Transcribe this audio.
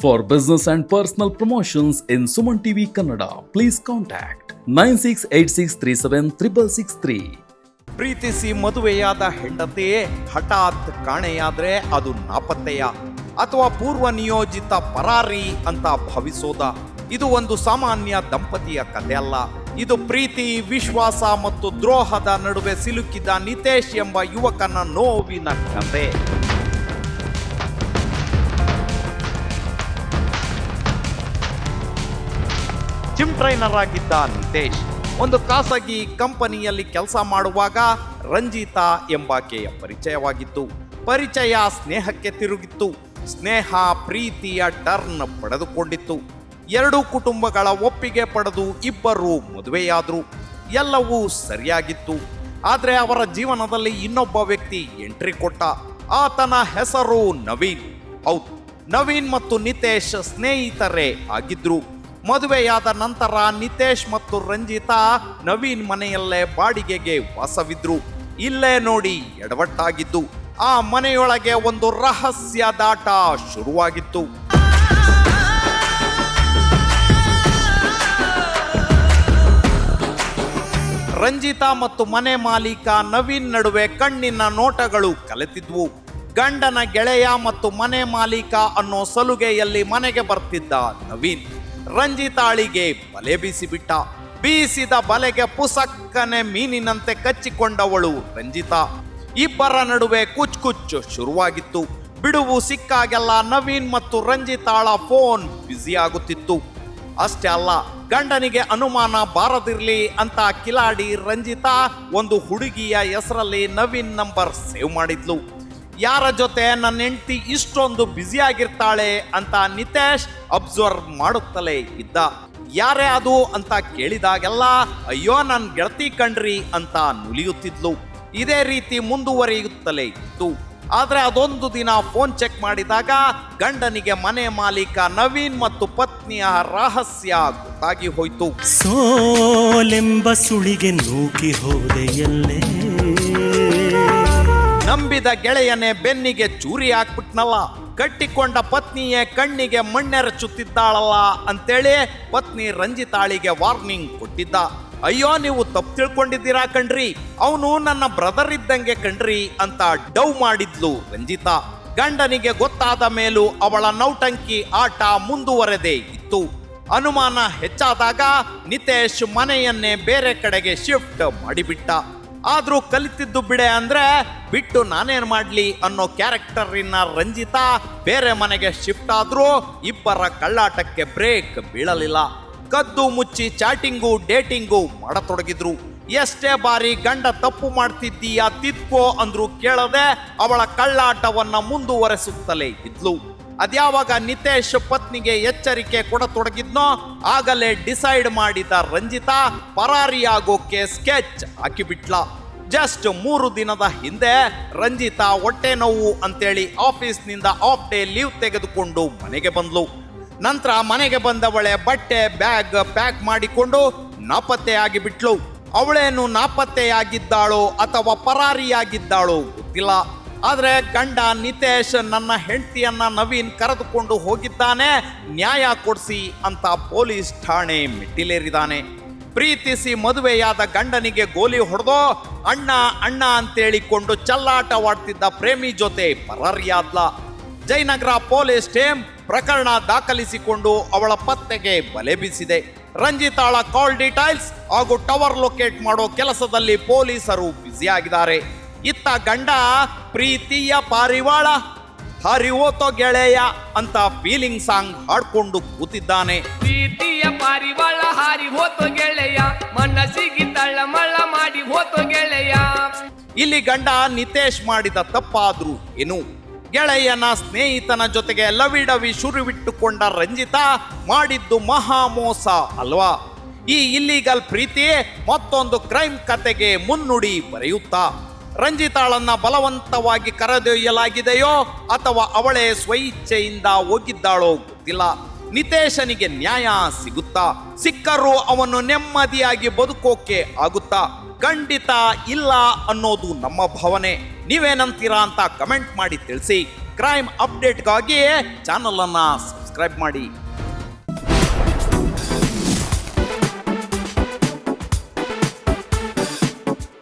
For business and personal promotions in Suman TV Kannada, please contact 9686376663. ಪ್ರೀತಿಸಿ ಮದುವೆಯಾದ ಹೆಂಡತಿಯೇ ಹಠಾತ್ ಕಾಣೆಯಾದ್ರೆ ಅದು ನಾಪತ್ತೆಯ ಅಥವಾ ಪೂರ್ವ ನಿಯೋಜಿತ ಪರಾರಿ ಅಂತ ಭಾವಿಸೋದ? ಇದು ಒಂದು ಸಾಮಾನ್ಯ ದಂಪತಿಯ ಕಥೆ ಅಲ್ಲ. ಇದು ಪ್ರೀತಿ, ವಿಶ್ವಾಸ ಮತ್ತು ದ್ರೋಹದ ನಡುವೆ ಸಿಲುಕಿದ ನಿತೇಶ್ ಎಂಬ ಯುವಕನ ನೋವಿನ ಕಥೆ. ಜಿಮ್ ಟ್ರೈನರ್ ಆಗಿದ್ದ ನಿತೇಶ್ ಒಂದು ಖಾಸಗಿ ಕಂಪನಿಯಲ್ಲಿ ಕೆಲಸ ಮಾಡುವಾಗ ರಂಜಿತಾ ಎಂಬಾಕೆಯ ಪರಿಚಯವಾಗಿತ್ತು. ಪರಿಚಯ ಸ್ನೇಹಕ್ಕೆ ತಿರುಗಿತ್ತು. ಸ್ನೇಹ ಪ್ರೀತಿಯ ಟರ್ನ್ ಪಡೆದುಕೊಂಡಿತ್ತು. ಎರಡೂ ಕುಟುಂಬಗಳ ಒಪ್ಪಿಗೆ ಪಡೆದು ಇಬ್ಬರು ಮದುವೆಯಾದ್ರು. ಎಲ್ಲವೂ ಸರಿಯಾಗಿತ್ತು. ಆದರೆ ಅವರ ಜೀವನದಲ್ಲಿ ಇನ್ನೊಬ್ಬ ವ್ಯಕ್ತಿ ಎಂಟ್ರಿ ಕೊಟ್ಟ. ಆತನ ಹೆಸರು ನವೀನ್. ಹೌದು, ನವೀನ್ ಮತ್ತು ನಿತೇಶ್ ಸ್ನೇಹಿತರೇ ಆಗಿದ್ರು. ಮದುವೆಯಾದ ನಂತರ ನಿತೇಶ್ ಮತ್ತು ರಂಜಿತಾ ನವೀನ್ ಮನೆಯಲ್ಲೇ ಬಾಡಿಗೆಗೆ ವಾಸವಿದ್ರು. ಇಲ್ಲೇ ನೋಡಿ ಎಡವಟ್ಟಾಗಿದ್ದು. ಆ ಮನೆಯೊಳಗೆ ಒಂದು ರಹಸ್ಯದಾಟ ಶುರುವಾಗಿತ್ತು. ರಂಜಿತಾ ಮತ್ತು ಮನೆ ಮಾಲೀಕ ನವೀನ್ ನಡುವೆ ಕಣ್ಣಿನ ನೋಟಗಳು ಕಲೆತಿದ್ವು. ಗಂಡನ ಗೆಳೆಯ ಮತ್ತು ಮನೆ ಮಾಲೀಕ ಅನ್ನೋ ಸಲುಗೆಯಲ್ಲಿ ಮನೆಗೆ ಬರ್ತಿದ್ದ ನವೀನ್ ರಂಜಿತಾಳಿಗೆ ಬಲೆ ಬೀಸಿಬಿಟ್ಟ. ಬೀಸಿದ ಬಲೆಗೆ ಪುಸಕ್ಕನೆ ಮೀನಿನಂತೆ ಕಚ್ಚಿಕೊಂಡವಳು ರಂಜಿತಾ. ಇಬ್ಬರ ನಡುವೆ ಕುಚ್ಚು ಶುರುವಾಗಿತ್ತು. ಬಿಡುವು ಸಿಕ್ಕಾಗೆಲ್ಲ ನವೀನ್ ಮತ್ತು ರಂಜಿತಾಳ ಫೋನ್ ಬ್ಯುಸಿ ಆಗುತ್ತಿತ್ತು. ಅಷ್ಟೇ ಅಲ್ಲ, ಗಂಡನಿಗೆ ಅನುಮಾನ ಬಾರದಿರ್ಲಿ ಅಂತ ಕಿಲಾಡಿ ರಂಜಿತಾ ಒಂದು ಹುಡುಗಿಯ ಹೆಸರಲ್ಲಿ ನವೀನ್ ನಂಬರ್ ಸೇವ್ ಮಾಡಿದ್ಲು. ಯಾರ ಜೊತೆ ನನ್ನ ಹೆಂಡತಿ ಇಷ್ಟೊಂದು ಬ್ಯುಸಿ ಆಗಿರ್ತಾಳೆ ಅಂತ ನಿತೇಶ್ ಅಬ್ಸರ್ವ್ ಮಾಡುತ್ತಲೇ ಇದ್ದ. ಯಾರೇ ಅದು ಅಂತ ಕೇಳಿದಾಗೆಲ್ಲ ಅಯ್ಯೋ ನನ್ನ ಗೆಳತಿ ಕಣ್ರಿ ಅಂತ ನುಲಿಯುತ್ತಿದ್ಲು. ಇದೇ ರೀತಿ ಮುಂದುವರಿಯುತ್ತಲೇ ಇತ್ತು. ಆದ್ರೆ ಅದೊಂದು ದಿನ ಫೋನ್ ಚೆಕ್ ಮಾಡಿದಾಗ ಗಂಡನಿಗೆ ಮನೆ ಮಾಲೀಕ ನವೀನ್ ಮತ್ತು ಪತ್ನಿಯ ರಹಸ್ಯ ಗೊತ್ತಾಗಿ ಹೋಯ್ತು. ಸೋಲೆಂಬ ಸುಳಿಗೆ ನೂಕಿ ಹೋದೆಯಲ್ಲೇ, ನಂಬಿದ ಗೆಳೆಯನೇ ಬೆನ್ನಿಗೆ ಚೂರಿ ಹಾಕ್ಬಿಟ್ನಲ್ಲ, ಕಟ್ಟಿಕೊಂಡ ಪತ್ನಿಯೇ ಕಣ್ಣಿಗೆ ಮಣ್ಣೆರಚುತ್ತಿದ್ದಾಳಲ್ಲ ಅಂತೇಳಿ ಪತ್ನಿ ರಂಜಿತಾಳಿಗೆ ವಾರ್ನಿಂಗ್ ಕೊಟ್ಟಿದ್ದ. ಅಯ್ಯೋ ನೀವು ತಪ್ಪು ತಿಳ್ಕೊಂಡಿದ್ದೀರಾ ಕಣ್ರಿ, ಅವನು ನನ್ನ ಬ್ರದರ್ ಇದ್ದಂಗೆ ಕಣ್ರಿ ಅಂತ ಡವ್ ಮಾಡಿದ್ಲು ರಂಜಿತಾ. ಗಂಡನಿಗೆ ಗೊತ್ತಾದ ಮೇಲೂ ಅವಳ ನೌಟಂಕಿ ಆಟ ಮುಂದುವರೆದೇ ಇತ್ತು. ಅನುಮಾನ ಹೆಚ್ಚಾದಾಗ ನಿತೇಶ್ ಮನೆಯನ್ನೇ ಬೇರೆ ಕಡೆಗೆ ಶಿಫ್ಟ್ ಮಾಡಿಬಿಟ್ಟ. ಆದ್ರೂ ಕಲಿತಿದ್ದು ಬಿಡೆ ಅಂದ್ರೆ ಬಿಟ್ಟು ನಾನೇನ್ ಮಾಡ್ಲಿ ಅನ್ನೋ ಕ್ಯಾರೆಕ್ಟರಿನ ರಂಜಿತಾ ಬೇರೆ ಮನೆಗೆ ಶಿಫ್ಟ್ ಆದ್ರೂ ಇಬ್ಬರ ಕಳ್ಳಾಟಕ್ಕೆ ಬ್ರೇಕ್ ಬೀಳಲಿಲ್ಲ. ಕದ್ದು ಮುಚ್ಚಿ ಚಾಟಿಂಗು ಡೇಟಿಂಗು ಮಾಡತೊಡಗಿದ್ರು. ಎಷ್ಟೇ ಬಾರಿ ಗಂಡ ತಪ್ಪು ಮಾಡ್ತಿದ್ದೀಯಾ ತಿದ್ಕೋ ಅಂದ್ರು ಕೇಳದೆ ಅವಳ ಕಳ್ಳಾಟವನ್ನ ಮುಂದುವರೆಸುತ್ತಲೇ ಇದ್ಲು. ಅದ್ಯಾವಾಗ ನಿತೇಶ್ ಪತ್ನಿಗೆ ಎಚ್ಚರಿಕೆ ಕೊಡತೊಡಗಿದ್ನೋ ಆಗಲೇ ಡಿಸೈಡ್ ಮಾಡಿದ ರಂಜಿತಾ ಪರಾರಿಯಾಗೋಕೆ ಸ್ಕೆಚ್ ಹಾಕಿಬಿಟ್ಲ. ಜಸ್ಟ್ 3 ದಿನದ ಹಿಂದೆ ರಂಜಿತಾ ಹೊಟ್ಟೆ ನೋವು ಅಂತೇಳಿ ಆಫೀಸ್ನಿಂದ ಆಫ್ ಡೇ ಲೀವ್ ತೆಗೆದುಕೊಂಡು ಮನೆಗೆ ಬಂದ್ಲು. ನಂತರ ಮನೆಗೆ ಬಂದವಳೆ ಬಟ್ಟೆ ಬ್ಯಾಗ್ ಪ್ಯಾಕ್ ಮಾಡಿಕೊಂಡು ನಾಪತ್ತೆಯಾಗಿ ಬಿಟ್ಲು. ಅವಳೇನು ನಾಪತ್ತೆಯಾಗಿದ್ದಾಳೋ ಅಥವಾ ಪರಾರಿಯಾಗಿದ್ದಾಳೋ ಗೊತ್ತಿಲ್ಲ. ಆದ್ರೆ ಗಂಡ ನಿತೇಶ್ ನನ್ನ ಹೆಂಡತಿಯನ್ನ ನವೀನ್ ಕರೆದುಕೊಂಡು ಹೋಗಿದ್ದಾನೆ, ನ್ಯಾಯ ಕೊಡಿಸಿ ಅಂತ ಪೊಲೀಸ್ ಠಾಣೆ ಮೆಟ್ಟಿಲೇರಿದಾನೆ. ಪ್ರೀತಿಸಿ ಮದುವೆಯಾದ ಗಂಡನಿಗೆ ಗೋಲಿ ಹೊಡೆದೋ ಅಣ್ಣ ಅಣ್ಣ ಅಂತೇಳಿಕೊಂಡು ಚಲ್ಲಾಟವಾಡ್ತಿದ್ದ ಪ್ರೇಮಿ ಜೊತೆ ಪರಾರಿಯಾದ್ಲ. ಜಯನಗರ ಪೊಲೀಸ್ ಟೀಮ್ ಪ್ರಕರಣ ದಾಖಲಿಸಿಕೊಂಡು ಅವಳ ಪತ್ತೆಗೆ ಬಲೆ ಬೀಸಿದೆ. ರಂಜಿತಾಳ ಕಾಲ್ ಡೀಟೈಲ್ಸ್ ಹಾಗೂ ಟವರ್ ಲೊಕೇಟ್ ಮಾಡೋ ಕೆಲಸದಲ್ಲಿ ಪೊಲೀಸರು ಬ್ಯುಸಿ ಆಗಿದ್ದಾರೆ. ಇತ್ತ ಗಂಡ ಪ್ರೀತಿಯ ಪಾರಿವಾಳ ಹಾರಿ ಹೋತೋ ಗೆಳೆಯ ಅಂತ ಫೀಲಿಂಗ್ ಸಾಂಗ್ ಹಾಡ್ಕೊಂಡು ಕೂತಿದ್ದಾನೆ. ಪ್ರೀತಿಯ ಪಾರಿವಾಳ ಹಾರಿ ಹೋತೋ ಗೆಳೆಯ, ಮನಸ್ಸಿಗೆ ತಳ್ಳಮಳ್ಳ ಮಾಡಿ ಹೋತೋ ಗೆಳೆಯ. ಇಲ್ಲಿ ಗಂಡ ನಿತೇಶ್ ಮಾಡಿದ ತಪ್ಪಾದ್ರೂ ಏನು? ಗೆಳೆಯನ ಸ್ನೇಹಿತನ ಜೊತೆಗೆ ಲವಿಡವಿ ಶುರುವಿಟ್ಟುಕೊಂಡ ರಂಜಿತಾ ಮಾಡಿದ್ದು ಮಹಾ ಮೋಸ ಅಲ್ವಾ? ಈ ಇಲ್ಲಿಗಲ್ ಪ್ರೀತಿ ಮತ್ತೊಂದು ಕ್ರೈಮ್ ಕತೆಗೆ ಮುನ್ನುಡಿ ಬರೆಯುತ್ತಾ ರಂಜಿತಾಳನ್ನ ಬಲವಂತವಾಗಿ ಕರೆದೊಯ್ಯಲಾಗಿದೆಯೋ ಅಥವಾ ಅವಳೇ ಸ್ವಇಚ್ಛೆಯಿಂದ ಹೋಗಿದ್ದಾಳೋ ಗೊತ್ತಿಲ್ಲ. ನಿತೇಶನಿಗೆ ನ್ಯಾಯ ಸಿಗುತ್ತಾ? ಸಿಕ್ಕರೂ ಅವನು ನೆಮ್ಮದಿಯಾಗಿ ಬದುಕೋಕೆ ಆಗುತ್ತಾ? ಖಂಡಿತ ಇಲ್ಲ ಅನ್ನೋದು ನಮ್ಮ ಭಾವನೆ. ನೀವೇನಂತೀರಾ ಅಂತ ಕಮೆಂಟ್ ಮಾಡಿ ತಿಳಿಸಿ. ಕ್ರೈಮ್ ಅಪ್ಡೇಟ್ಗಾಗಿ ಚಾನಲ್ ಅನ್ನ ಸಬ್ಸ್ಕ್ರೈಬ್ ಸಬ್ಸ್ಕ್ರೈಬ್ ಮಾಡಿ.